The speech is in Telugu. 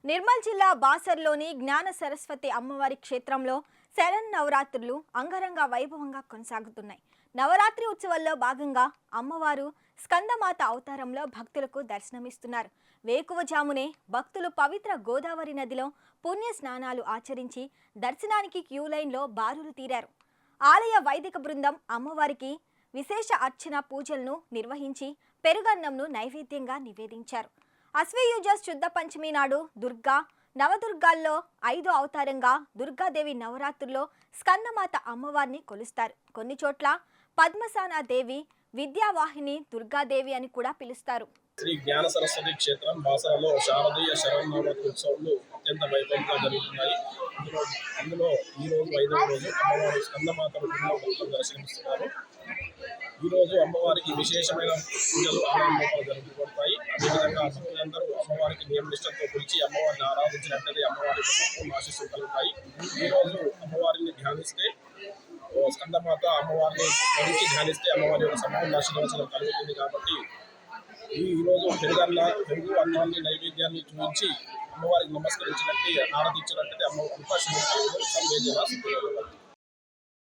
నిర్మల్ జిల్లా బాసర్లోని జ్ఞాన సరస్వతి అమ్మవారి క్షేత్రంలో శరన్నవరాత్రులు అంగరంగ వైభవంగా కొనసాగుతున్నాయి. నవరాత్రి ఉత్సవాల్లో భాగంగా అమ్మవారు స్కందమాత అవతారంలో భక్తులకు దర్శనమిస్తున్నారు. వేకువజామునే భక్తులు పవిత్ర గోదావరి నదిలో పుణ్య స్నానాలు ఆచరించి దర్శనానికి క్యూ లైన్లో బారులు తీరారు. ఆలయ వైదిక బృందం అమ్మవారికి విశేష అర్చన పూజలను నిర్వహించి పెరుగన్నంను నైవేద్యంగా నివేదించారు. అశ్వయుజ శుద్ధ పంచమి నాడు దుర్గా నవదుర్గాల్లో 5వ అవతారంగా దుర్గాదేవి నవరాత్రుల్లో స్కందమాత అమ్మవారిని కొలుస్తారు. కొన్ని చోట్ల పద్మసానా దేవి, విద్యావాహిని దుర్గాదేవి అని కూడా పిలుస్తారు. శ్రీ జ్ఞాన సరస్వతి క్షేత్రం బాసరలో శారదీయ శరన్నవరాత్రి ఉత్సవాలు అత్యంత వైభవంగా జరుగుతున్నాయి. అందులో ఈ రోజు 5వ రోజు అమ్మవారి స్కందమాత రూపంలో భక్తులు దర్శనమిస్తున్నారు. ఈ రోజు అమ్మవారికి విశేషమైన పూజలు ఆనందంగా జరుగుతుంటాయి. అదేవిధంగా భక్తులందరూ అమ్మవారికి నియమనిష్టతో పిలిచి అమ్మవారిని ఆరాధించినట్లయితే అమ్మవారికి సంపూర్ణ ఆశీస్సులు కలుగుతాయి. ఈ రోజు అమ్మవారిని ధ్యానిస్తే స్కందమాత అమ్మవారిని స్మరించి ధ్యానిస్తే అమ్మవారి యొక్క సంపూర్ణ ఆశీర్వచనం కలుగుతుంది. కాబట్టి ఈరోజు పెరుగు అన్నాన్ని నైవేద్యాన్ని చూపించి అమ్మవారికి నమస్కరించినట్టు ఆరాధించినట్లయితే అమ్మ అవకాశం సంవేదన